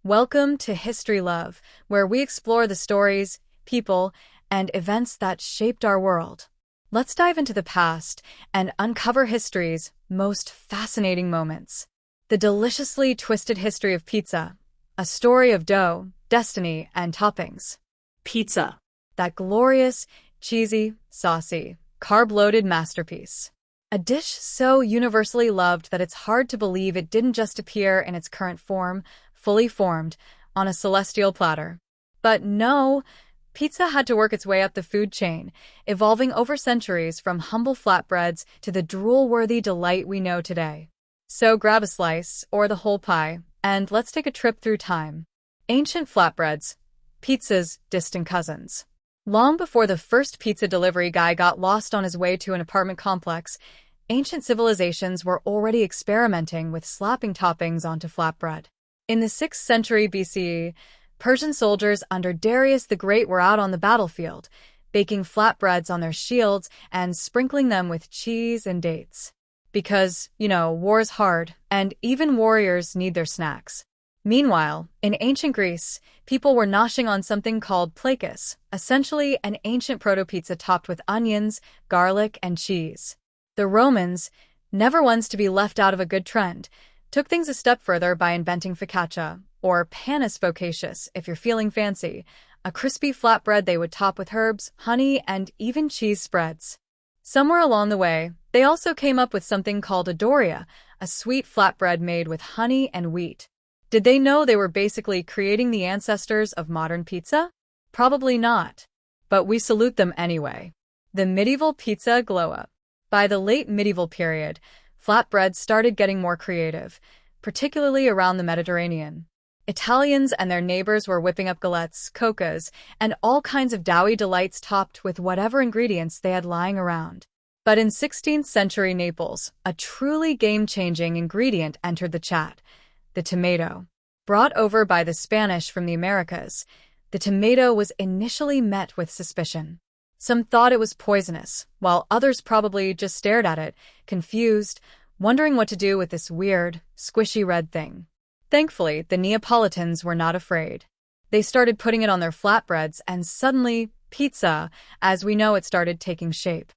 Welcome to History Love, where we explore the stories, people, and events that shaped our world. Let's dive into the past and uncover history's most fascinating moments. The deliciously twisted history of pizza, a story of dough, destiny, and toppings. Pizza. That glorious, cheesy, saucy, carb-loaded masterpiece. A dish so universally loved that it's hard to believe it didn't just appear in its current form, fully formed, on a celestial platter. But no, pizza had to work its way up the food chain, evolving over centuries from humble flatbreads to the drool-worthy delight we know today. So grab a slice, or the whole pie, and let's take a trip through time. Ancient flatbreads, pizza's distant cousins. Long before the first pizza delivery guy got lost on his way to an apartment complex, ancient civilizations were already experimenting with slapping toppings onto flatbread. In the 6th century BCE, Persian soldiers under Darius the Great were out on the battlefield, baking flatbreads on their shields and sprinkling them with cheese and dates. Because, war's hard, and even warriors need their snacks. Meanwhile, in ancient Greece, people were noshing on something called plakis, essentially an ancient proto-pizza topped with onions, garlic, and cheese. The Romans, never ones to be left out of a good trend, took things a step further by inventing focaccia, or panis vocacious if you're feeling fancy, a crispy flatbread they would top with herbs, honey, and even cheese spreads. Somewhere along the way, they also came up with something called a doria, a sweet flatbread made with honey and wheat. Did they know they were basically creating the ancestors of modern pizza? Probably not. But we salute them anyway. The medieval pizza glow-up. By the late medieval period, flatbreads started getting more creative, particularly around the Mediterranean. Italians and their neighbors were whipping up galettes, cocas, and all kinds of doughy delights topped with whatever ingredients they had lying around. But in 16th century Naples, a truly game-changing ingredient entered the chat: the tomato. Brought over by the Spanish from the Americas, the tomato was initially met with suspicion. Some thought it was poisonous, while others probably just stared at it, confused, wondering what to do with this weird, squishy red thing. Thankfully, the Neapolitans were not afraid. They started putting it on their flatbreads, and suddenly, pizza, as we know it, started taking shape.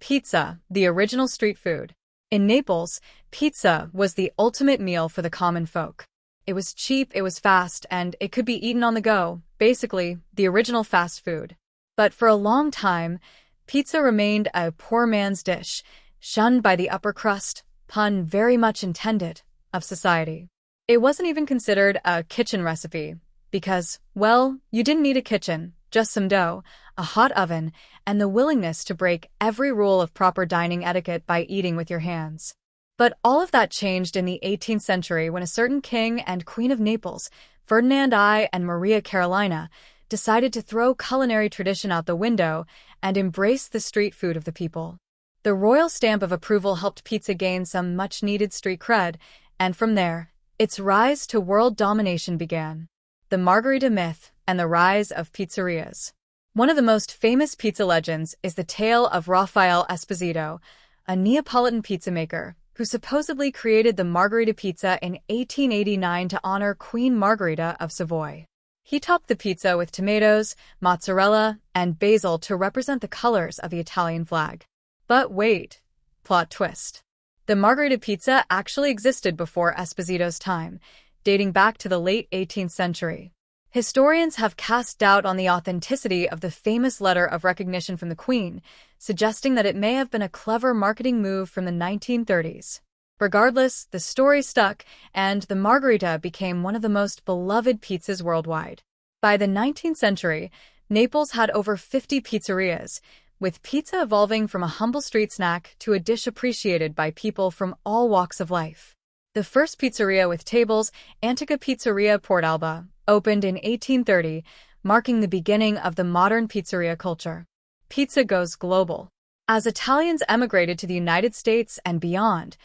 Pizza, the original street food. In Naples, pizza was the ultimate meal for the common folk. It was cheap, it was fast, and it could be eaten on the go, basically, the original fast food. But for a long time, pizza remained a poor man's dish, shunned by the upper crust, pun very much intended, of society. It wasn't even considered a kitchen recipe, because, well, you didn't need a kitchen, just some dough, a hot oven, and the willingness to break every rule of proper dining etiquette by eating with your hands. But all of that changed in the 18th century when a certain king and queen of Naples, Ferdinand I and Maria Carolina, decided to throw culinary tradition out the window and embrace the street food of the people. The royal stamp of approval helped pizza gain some much-needed street cred, and from there, its rise to world domination began. The Margherita myth and the rise of pizzerias. One of the most famous pizza legends is the tale of Raffaele Esposito, a Neapolitan pizza maker who supposedly created the Margherita pizza in 1889 to honor Queen Margherita of Savoy. He topped the pizza with tomatoes, mozzarella, and basil to represent the colors of the Italian flag. But wait, plot twist. The Margherita pizza actually existed before Esposito's time, dating back to the late 18th century. Historians have cast doubt on the authenticity of the famous letter of recognition from the Queen, suggesting that it may have been a clever marketing move from the 1930s. Regardless, the story stuck, and the Margherita became one of the most beloved pizzas worldwide. By the 19th century, Naples had over 50 pizzerias, with pizza evolving from a humble street snack to a dish appreciated by people from all walks of life. The first pizzeria with tables, Antica Pizzeria Portalba, opened in 1830, marking the beginning of the modern pizzeria culture. Pizza goes global. As Italians emigrated to the United States and beyond,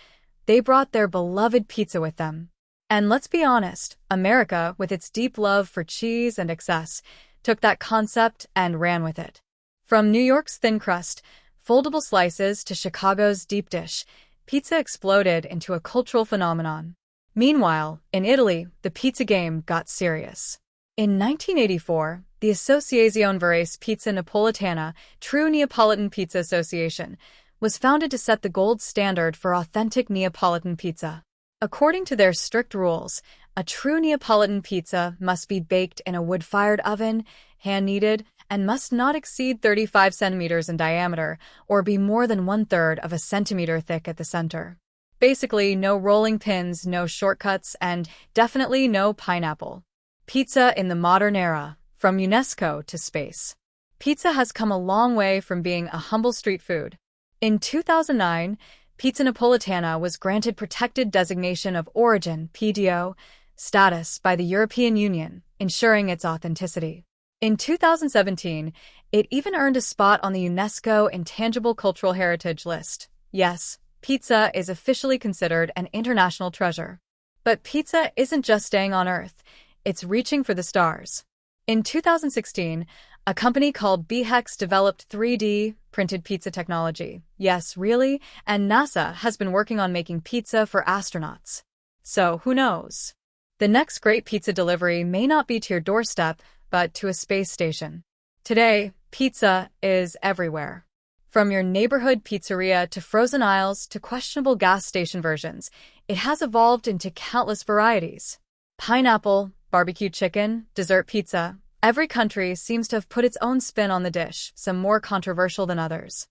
they brought their beloved pizza with them. And let's be honest, America, with its deep love for cheese and excess, took that concept and ran with it. From New York's thin crust, foldable slices to Chicago's deep dish, pizza exploded into a cultural phenomenon. Meanwhile, in Italy, the pizza game got serious. In 1984, the Associazione Verace Pizza Napolitana, true Neapolitan Pizza Association, was founded to set the gold standard for authentic Neapolitan pizza. According to their strict rules, a true Neapolitan pizza must be baked in a wood-fired oven, hand-kneaded, and must not exceed 35 centimeters in diameter or be more than 1/3 of a centimeter thick at the center. Basically, no rolling pins, no shortcuts, and definitely no pineapple. Pizza in the modern era, from UNESCO to space. Pizza has come a long way from being a humble street food. In 2009, Pizza Napolitana was granted Protected Designation of Origin (PDO) status by the European Union, ensuring its authenticity. In 2017, it even earned a spot on the UNESCO Intangible Cultural Heritage list. Yes, pizza is officially considered an international treasure. But pizza isn't just staying on Earth, it's reaching for the stars. In 2016, a company called BHEX developed 3D printed pizza technology. Yes, really, and NASA has been working on making pizza for astronauts. So, who knows? The next great pizza delivery may not be to your doorstep, but to a space station. Today, pizza is everywhere. From your neighborhood pizzeria to frozen aisles to questionable gas station versions, it has evolved into countless varieties. Pineapple, barbecue chicken, dessert pizza. Every country seems to have put its own spin on the dish, some more controversial than others.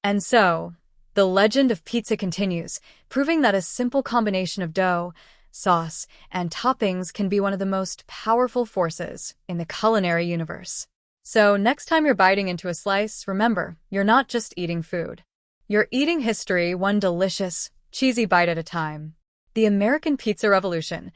And so, the legend of pizza continues, proving that a simple combination of dough, sauce, and toppings can be one of the most powerful forces in the culinary universe. So next time you're biting into a slice, remember, you're not just eating food. You're eating history, one delicious, cheesy bite at a time. The American Pizza Revolution.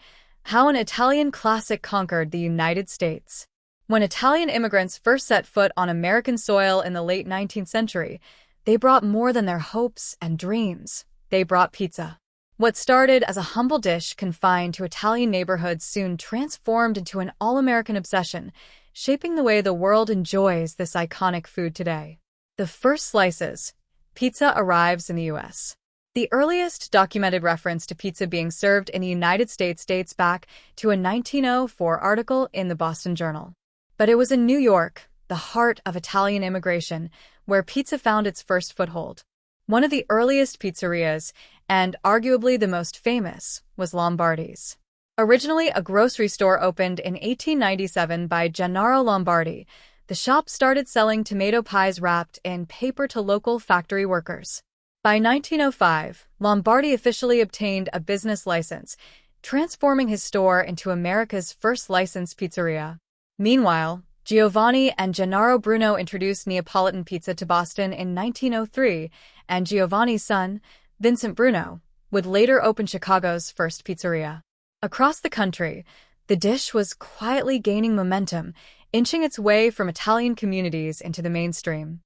How an Italian classic conquered the United States. When Italian immigrants first set foot on American soil in the late 19th century, they brought more than their hopes and dreams. They brought pizza. What started as a humble dish confined to Italian neighborhoods soon transformed into an all-American obsession, shaping the way the world enjoys this iconic food today. The first slices. Pizza arrives in the U.S. The earliest documented reference to pizza being served in the United States dates back to a 1904 article in the Boston Journal. But it was in New York, the heart of Italian immigration, where pizza found its first foothold. One of the earliest pizzerias, and arguably the most famous, was Lombardi's. Originally a grocery store opened in 1897 by Gennaro Lombardi, the shop started selling tomato pies wrapped in paper to local factory workers. By 1905, Lombardi officially obtained a business license, transforming his store into America's first licensed pizzeria. Meanwhile, Giovanni and Gennaro Bruno introduced Neapolitan pizza to Boston in 1903, and Giovanni's son, Vincent Bruno, would later open Chicago's first pizzeria. Across the country, the dish was quietly gaining momentum, inching its way from Italian communities into the mainstream.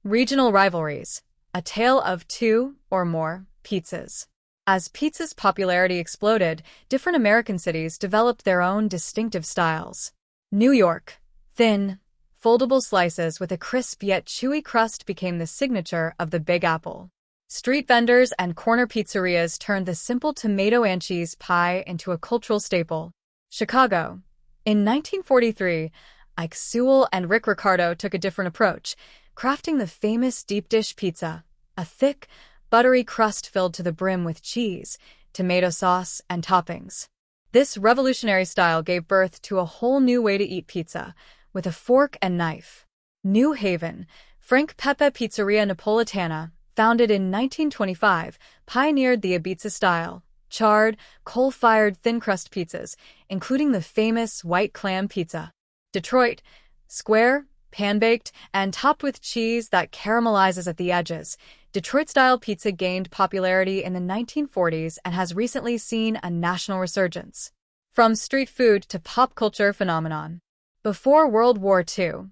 Regional rivalries. A tale of two or more pizzas. As pizza's popularity exploded, different American cities developed their own distinctive styles. New York. Thin, foldable slices with a crisp yet chewy crust became the signature of the Big Apple. Street vendors and corner pizzerias turned the simple tomato and cheese pie into a cultural staple. Chicago. In 1943, Ike Sewell and Rick Ricardo took a different approach, crafting the famous deep dish pizza, a thick, buttery crust filled to the brim with cheese, tomato sauce, and toppings. This revolutionary style gave birth to a whole new way to eat pizza, with a fork and knife. New Haven. Frank Pepe Pizzeria Napolitana, founded in 1925, pioneered the Ibiza style, charred, coal-fired thin-crust pizzas, including the famous white clam pizza. Detroit. Square, pan-baked, and topped with cheese that caramelizes at the edges, Detroit-style pizza gained popularity in the 1940s and has recently seen a national resurgence. From street food to pop culture phenomenon. Before World War II,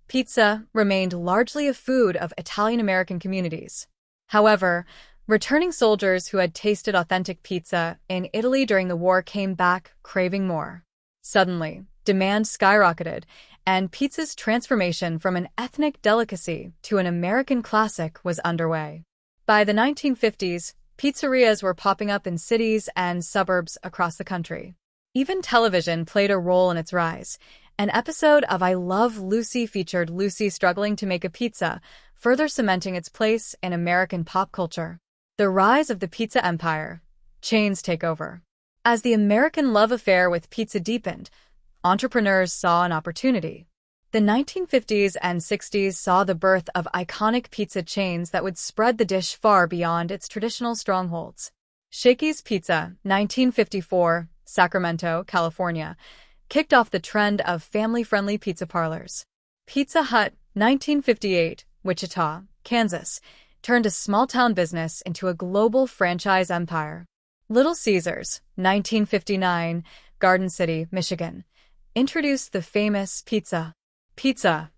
pizza remained largely a food of Italian-American communities. However, returning soldiers who had tasted authentic pizza in Italy during the war came back craving more. Suddenly, demand skyrocketed, and pizza's transformation from an ethnic delicacy to an American classic was underway. By the 1950s, Pizzerias were popping up in cities and suburbs across the country. Even television played a role in its rise. An episode of I Love Lucy featured Lucy struggling to make a pizza, further cementing its place in American pop culture. The rise of the pizza empire. Chains take over. As the American love affair with pizza deepened, entrepreneurs saw an opportunity. The 1950s and 60s saw the birth of iconic pizza chains that would spread the dish far beyond its traditional strongholds. Shakey's Pizza, 1954, Sacramento, California, kicked off the trend of family-friendly pizza parlors. Pizza Hut, 1958, Wichita, Kansas, turned a small-town business into a global franchise empire. Little Caesars, 1959, Garden City, Michigan, introduced the famous pizza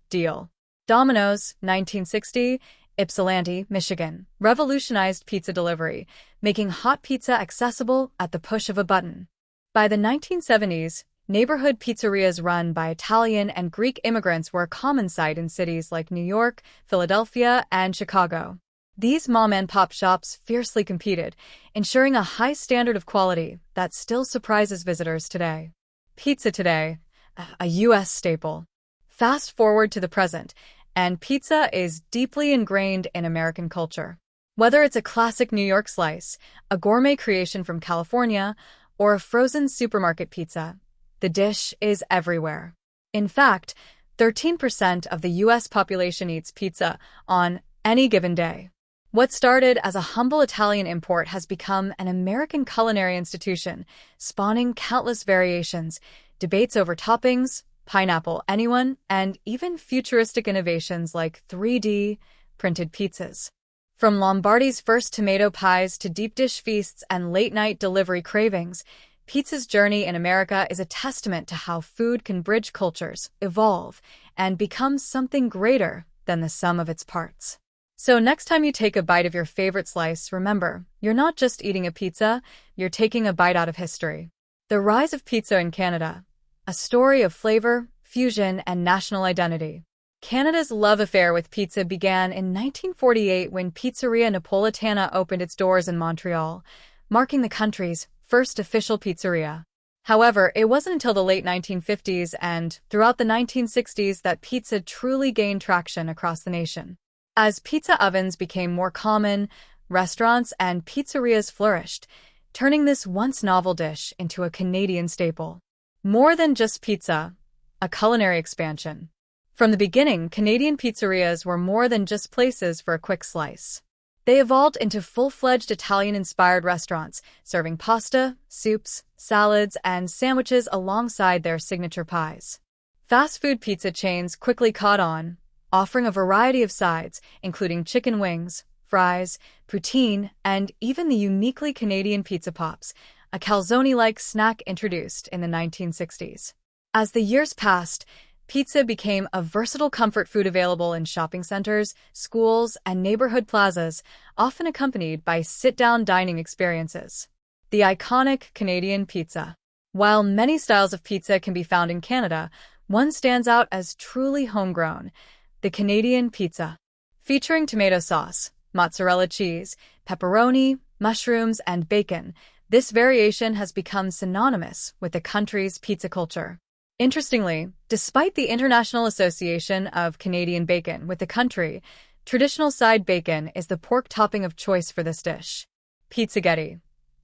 deal. Domino's, 1960, Ypsilanti, Michigan, revolutionized pizza delivery, making hot pizza accessible at the push of a button. By the 1970s, neighborhood pizzerias run by Italian and Greek immigrants were a common sight in cities like New York, Philadelphia, and Chicago. These mom-and-pop shops fiercely competed, ensuring a high standard of quality that still surprises visitors today. Pizza today, a U.S. staple. Fast forward to the present, and pizza is deeply ingrained in American culture. Whether it's a classic New York slice, a gourmet creation from California, or a frozen supermarket pizza, the dish is everywhere. In fact, 13% of the U.S. population eats pizza on any given day. What started as a humble Italian import has become an American culinary institution, spawning countless variations, debates over toppings, pineapple anyone, and even futuristic innovations like 3D printed pizzas. From Lombardi's first tomato pies to deep dish feasts and late-night delivery cravings, pizza's journey in America is a testament to how food can bridge cultures, evolve, and become something greater than the sum of its parts. So next time you take a bite of your favorite slice, remember, you're not just eating a pizza, you're taking a bite out of history. The rise of pizza in Canada. A story of flavor, fusion, and national identity. Canada's love affair with pizza began in 1948 when Pizzeria Neapolitana opened its doors in Montreal, marking the country's first official pizzeria. However, it wasn't until the late 1950s and throughout the 1960s that pizza truly gained traction across the nation. As pizza ovens became more common, restaurants and pizzerias flourished, turning this once novel dish into a Canadian staple. More than just pizza, a culinary expansion. From the beginning, Canadian pizzerias were more than just places for a quick slice. They evolved into full-fledged Italian-inspired restaurants, serving pasta, soups, salads, and sandwiches alongside their signature pies. Fast food pizza chains quickly caught on, offering a variety of sides, including chicken wings, fries, poutine, and even the uniquely Canadian pizza pops, a calzone-like snack introduced in the 1960s. As the years passed, pizza became a versatile comfort food available in shopping centers, schools, and neighborhood plazas, often accompanied by sit-down dining experiences. The iconic Canadian pizza. While many styles of pizza can be found in Canada, one stands out as truly homegrown: the Canadian pizza. Featuring tomato sauce, mozzarella cheese, pepperoni, mushrooms, and bacon, this variation has become synonymous with the country's pizza culture. Interestingly, despite the International Association of Canadian Bacon with the country, traditional side bacon is the pork topping of choice for this dish. Pizzaghetti.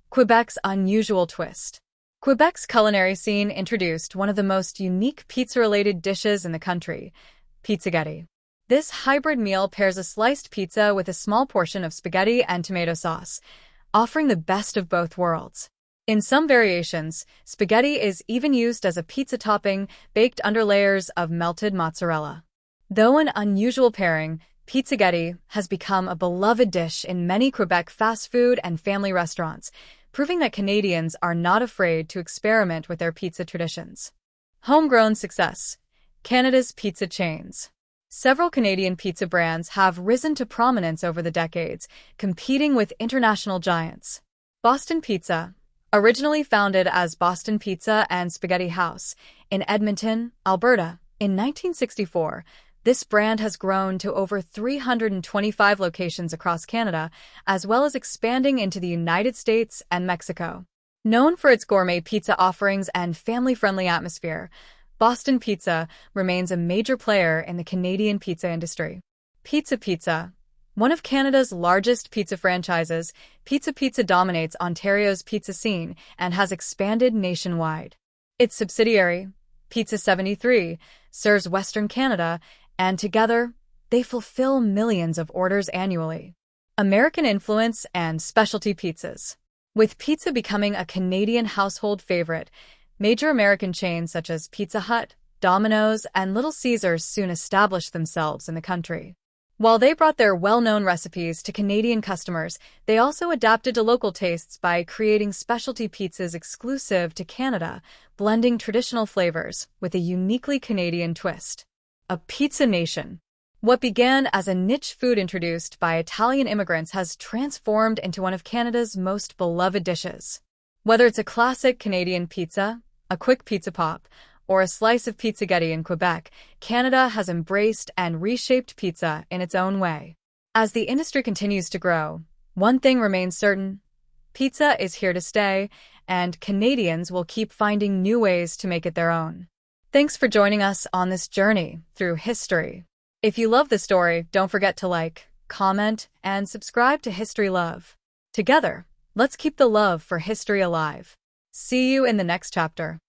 Quebec's unusual twist. Quebec's culinary scene introduced one of the most unique pizza-related dishes in the country, pizzaghetti. This hybrid meal pairs a sliced pizza with a small portion of spaghetti and tomato sauce, offering the best of both worlds. In some variations, spaghetti is even used as a pizza topping, baked under layers of melted mozzarella. Though an unusual pairing, pizzaghetti has become a beloved dish in many Quebec fast food and family restaurants, proving that Canadians are not afraid to experiment with their pizza traditions. Homegrown success. Canada's pizza chains. Several Canadian pizza brands have risen to prominence over the decades, competing with international giants. Boston Pizza. Originally founded as Boston Pizza and Spaghetti House in Edmonton, Alberta, in 1964, This brand has grown to over 325 locations across Canada, as well as expanding into the United States and Mexico. Known for its gourmet pizza offerings and family-friendly atmosphere, Boston Pizza remains a major player in the Canadian pizza industry. Pizza, one of Canada's largest pizza franchises, Pizza dominates Ontario's pizza scene and has expanded nationwide. Its subsidiary, Pizza 73, serves Western Canada, and together, they fulfill millions of orders annually. American influence and specialty pizzas. With pizza becoming a Canadian household favorite, major American chains such as Pizza Hut, Domino's, and Little Caesars soon established themselves in the country. While they brought their well-known recipes to Canadian customers, they also adapted to local tastes by creating specialty pizzas exclusive to Canada, blending traditional flavors with a uniquely Canadian twist. A pizza nation. What began as a niche food introduced by Italian immigrants has transformed into one of Canada's most beloved dishes. Whether it's a classic Canadian pizza, a quick pizza pop, or a slice of pizzaghetti in Quebec, Canada has embraced and reshaped pizza in its own way. As the industry continues to grow, one thing remains certain: pizza is here to stay, and Canadians will keep finding new ways to make it their own. Thanks for joining us on this journey through history. If you love the story, don't forget to like, comment, and subscribe to History Love. Together, let's keep the love for history alive. See you in the next chapter.